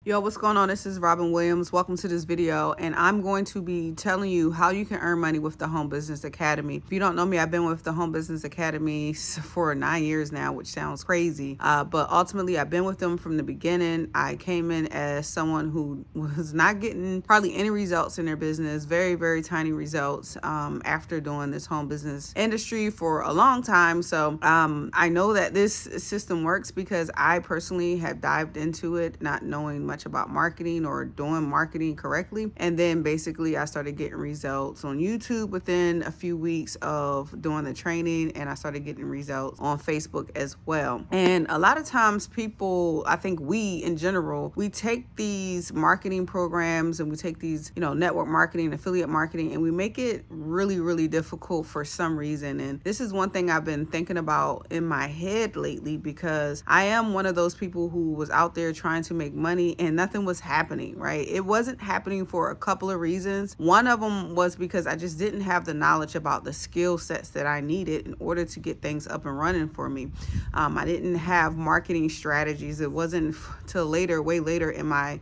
Yo, what's going on? This is Robin Williams. Welcome to this video, and I'm going to be telling you how you can earn money with the Home Business Academy. If you don't know me, I've been with the Home Business Academy for 9 years now, which sounds crazy. But ultimately, I've been with them from the beginning. I came in as someone who was not getting hardly any results in their business, very, very tiny results after doing this home business industry for a long time. So I know that this system works because I personally have dived into it, not knowing much about marketing or doing marketing correctly. And then basically I started getting results on YouTube within a few weeks of doing the training, and I started getting results on Facebook as well. And a lot of times people, I think we in general, we take these marketing programs and we take these, network marketing, affiliate marketing, and we make it really, really difficult for some reason. And this is one thing I've been thinking about in my head lately, because I am one of those people who was out there trying to make money and nothing was happening, right? It wasn't happening for a couple of reasons. One of them was because I just didn't have the knowledge about the skill sets that I needed in order to get things up and running for me. I didn't have marketing strategies. It wasn't till way later in my,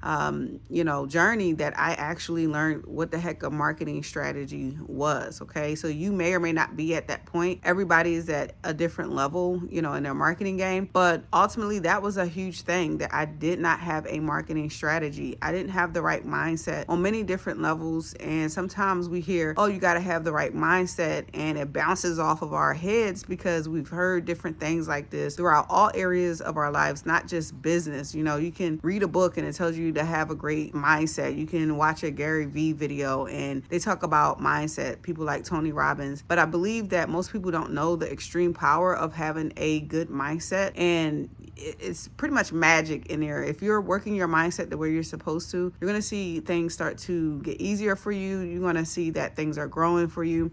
journey that I actually learned what the heck a marketing strategy was. Okay. So you may or may not be at that point. Everybody is at a different level, in their marketing game. But ultimately, that was a huge thing, that I did not have a marketing strategy. I didn't have the right mindset on many different levels. And sometimes we hear, oh, you got to have the right mindset, and it bounces off of our heads because we've heard different things like this throughout all areas of our lives, not just business. You can read a book and it tells you to have a great mindset. You can watch a Gary Vee video and they talk about mindset, people like Tony Robbins. But I believe that most people don't know the extreme power of having a good mindset, and it's pretty much magic in there. If you're working your mindset the way you're supposed to, you're going to see things start to get easier for you. You're going to see that things are growing for you.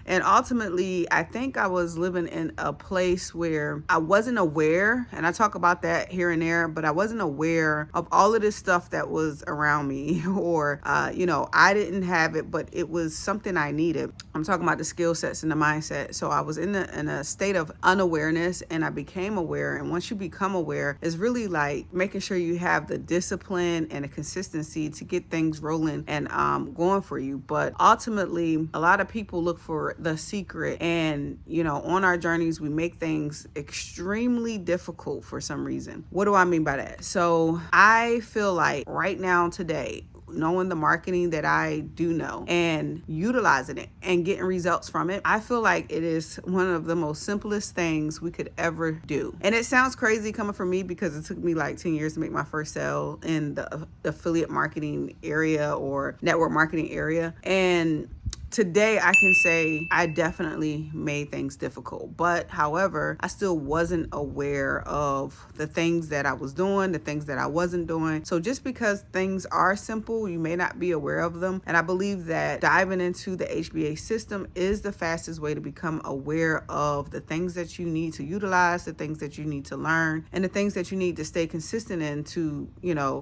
And ultimately, I think I was living in a place where I wasn't aware, and I talk about that here and there, but I wasn't aware of all of this stuff that was around me, or, I didn't have it, but it was something I needed. I'm talking about the skill sets and the mindset. So I was in a state of unawareness, and I became aware. And once you become aware, it's really like making sure you have the discipline and the consistency to get things rolling and going for you. But ultimately, a lot of people look for the secret, and on our journeys we make things extremely difficult for some reason. What do I mean by that? So I feel like right now, today, knowing the marketing that I do know and utilizing it and getting results from it, I feel like it is one of the most simplest things we could ever do. And it sounds crazy coming from me because it took me like 10 years to make my first sale in the affiliate marketing area or network marketing area. And today, I can say I definitely made things difficult, but however, I still wasn't aware of the things that I was doing, the things that I wasn't doing. So just because things are simple, you may not be aware of them. And I believe that diving into the HBA system is the fastest way to become aware of the things that you need to utilize, the things that you need to learn, and the things that you need to stay consistent in to,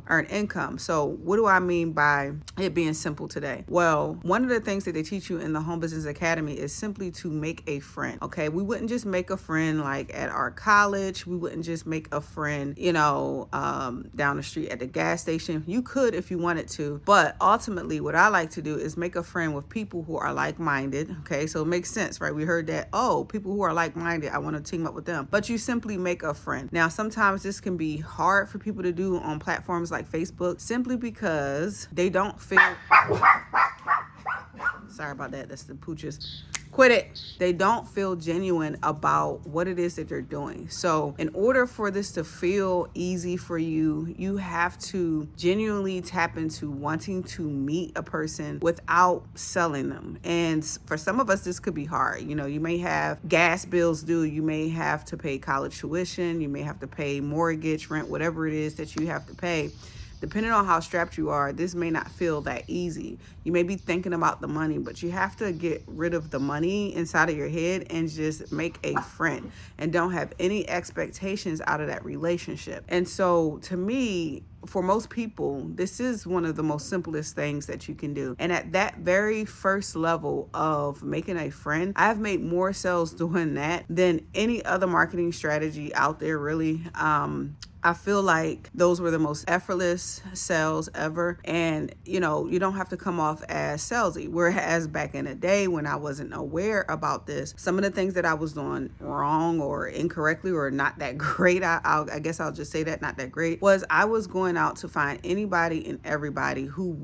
earn income. So what do I mean by it being simple today? Well, one of the things that they teach you in the Home Business Academy is simply to make a friend. Okay, we wouldn't just make a friend like at our college. We wouldn't just make a friend, down the street at the gas station. You could if you wanted to, but ultimately, what I like to do is make a friend with people who are like-minded. Okay, so it makes sense, right? We heard that. Oh, people who are like-minded, I want to team up with them. But you simply make a friend. Now, sometimes this can be hard for people to do on platforms like Facebook, simply because they don't feel. Sorry about that. That's the pooches. Quit it. They don't feel genuine about what it is that they're doing. So in order for this to feel easy for you, you have to genuinely tap into wanting to meet a person without selling them. And for some of us, this could be hard. You may have gas bills due. You may have to pay college tuition. You may have to pay mortgage, rent, whatever it is that you have to pay. Depending on how strapped you are, this may not feel that easy. You may be thinking about the money, but you have to get rid of the money inside of your head and just make a friend and don't have any expectations out of that relationship. And so to me, for most people, this is one of the most simplest things that you can do. And at that very first level of making a friend, I've made more sales doing that than any other marketing strategy out there, really. I feel like those were the most effortless sales ever. And, you don't have to come off as salesy. Whereas back in the day when I wasn't aware about this, some of the things that I was doing wrong or incorrectly or not that great, I guess I'll just say that, not that great, was I was going out to find anybody and everybody who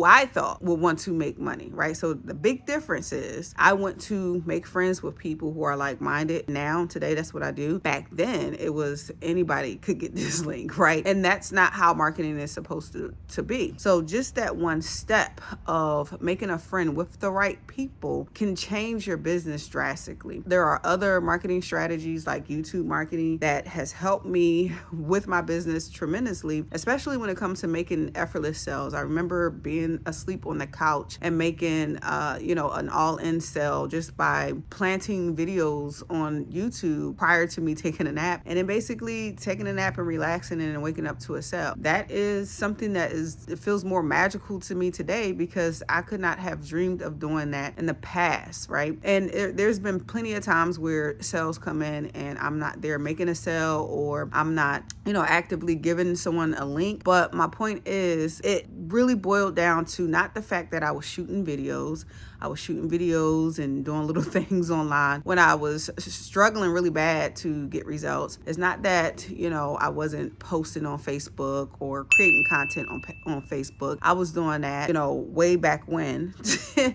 I thought would want to make money, right? So the big difference is I want to make friends with people who are like-minded. Now, today, that's what I do. Back then, it was anybody could get this link, right? And that's not how marketing is supposed to be. So just that one step of making a friend with the right people can change your business drastically. There are other marketing strategies like YouTube marketing that has helped me with my business tremendously, especially when it comes to making effortless sales. I remember being asleep on the couch and making, an all-in sale just by planting videos on YouTube prior to me taking a nap, and then basically taking a nap and relaxing and then waking up to a sale. That is something it feels more magical to me today because I could not have dreamed of doing that in the past, right? And there's been plenty of times where sales come in and I'm not there making a sale, or I'm not, actively giving someone a link. But my point is, it really boiled down to not the fact that I was shooting videos. I was shooting videos and doing little things online when I was struggling really bad to get results. It's not that, I wasn't posting on Facebook or creating content on Facebook. I was doing that, way back when,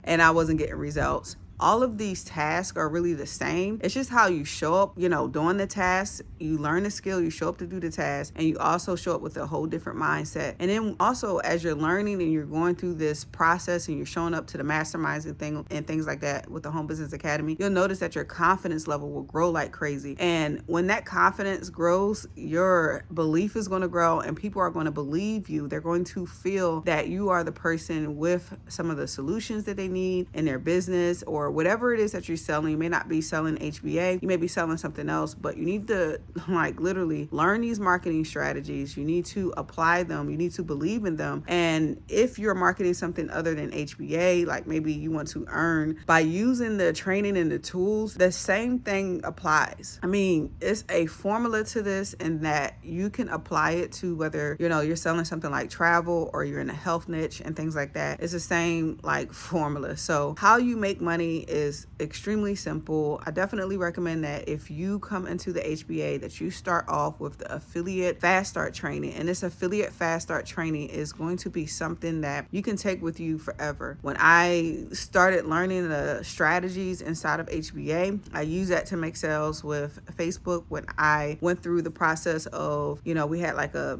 and I wasn't getting results. All of these tasks are really the same. It's just how you show up, doing the tasks. You learn the skill, you show up to do the task, and you also show up with a whole different mindset. And then also, as you're learning and you're going through this process and you're showing up to the masterminds and things like that with the Home Business Academy, you'll notice that your confidence level will grow like crazy. And when that confidence grows, your belief is going to grow and people are going to believe you. They're going to feel that you are the person with some of the solutions that they need in their business, or whatever it is that you're selling. You may not be selling HBA, you may be selling something else, but you need to literally learn these marketing strategies. You need to apply them. You need to believe in them. And if you're marketing something other than HBA, like maybe you want to earn by using the training and the tools, the same thing applies. I mean, it's a formula to this, in that you can apply it to whether, you're selling something like travel or you're in a health niche and things like that. It's the same formula. So how you make money is extremely simple. I definitely recommend that if you come into the HBA, that you start off with the affiliate fast start training. And this affiliate fast start training is going to be something that you can take with you forever. When I started learning the strategies inside of HBA, I use that to make sales with Facebook. When I went through the process of, we had like a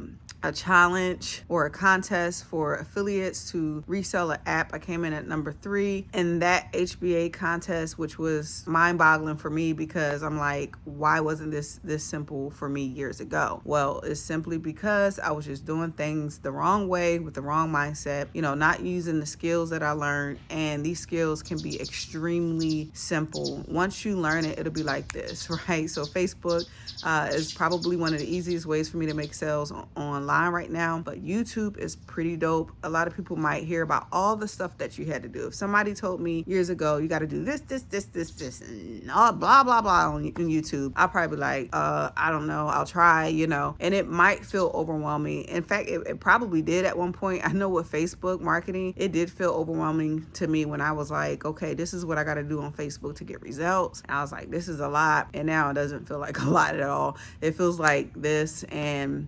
challenge or a contest for affiliates to resell an app. I came in at number 3 in that HBA contest, which was mind-boggling for me because I'm like, why wasn't this simple for me years ago? Well, it's simply because I was just doing things the wrong way with the wrong mindset, not using the skills that I learned. And these skills can be extremely simple. Once you learn it, it'll be like this, right? So Facebook is probably one of the easiest ways for me to make sales online right now, but YouTube is pretty dope. A lot of people might hear about all the stuff that you had to do. If somebody told me years ago, you got to do this, and all blah, blah, blah on YouTube, I'll probably be like, I don't know, I'll try, and it might feel overwhelming. In fact, it probably did at one point. I know with Facebook marketing, it did feel overwhelming to me when I was like, okay, this is what I got to do on Facebook to get results. And I was like, this is a lot. And now it doesn't feel like a lot at all. It feels like this. And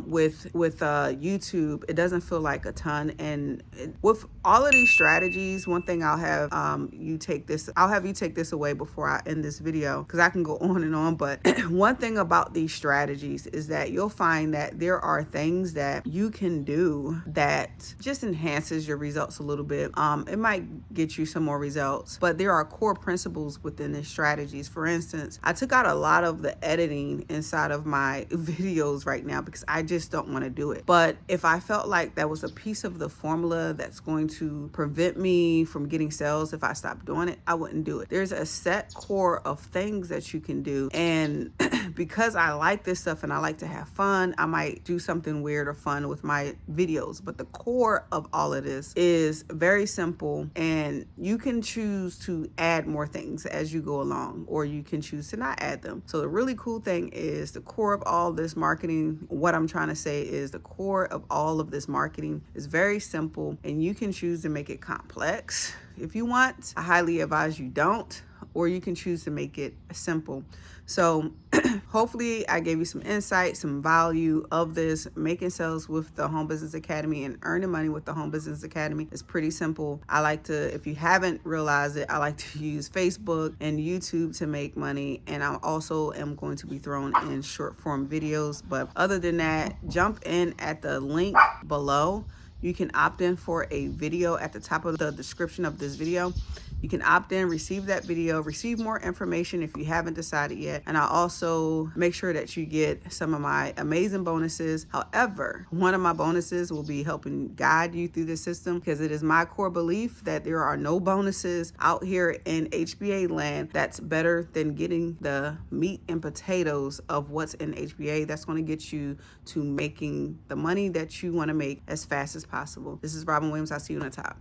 with YouTube, it doesn't feel like a ton. And with all of these strategies, one thing I'll have you take this away before I end this video, because I can go on and on. But one thing about these strategies is that you'll find that there are things that you can do that just enhances your results a little bit. It might get you some more results, but there are core principles within the strategies. For instance, I took out a lot of the editing inside of my videos right now because I just don't want to do it. But if I felt like that was a piece of the formula that's going to prevent me from getting sales if I stopped doing it, I wouldn't do it. There's a set core of things that you can do. And because I like this stuff and I like to have fun, I might do something weird or fun with my videos. But the core of all of this is very simple, and you can choose to add more things as you go along, or you can choose to not add them. So the really cool thing is the core of all this marketing, what I'm trying to say is the core of all of this marketing is very simple, and you can choose to make it complex if you want. I highly advise you don't, or you can choose to make it simple. So hopefully I gave you some insight, some value of this. Making sales with the Home Business Academy and earning money with the Home Business Academy is pretty simple. I like to, if you haven't realized it, I like to use Facebook and YouTube to make money. And I also am going to be throwing in short form videos. But other than that, jump in at the link below. You can opt in for a video at the top of the description of this video. You can opt in, receive that video, receive more information if you haven't decided yet. And I'll also make sure that you get some of my amazing bonuses. However, one of my bonuses will be helping guide you through the system, because it is my core belief that there are no bonuses out here in HBA land that's better than getting the meat and potatoes of what's in HBA that's going to get you to making the money that you want to make as fast as possible. This is Robin Williams. I'll see you on the top.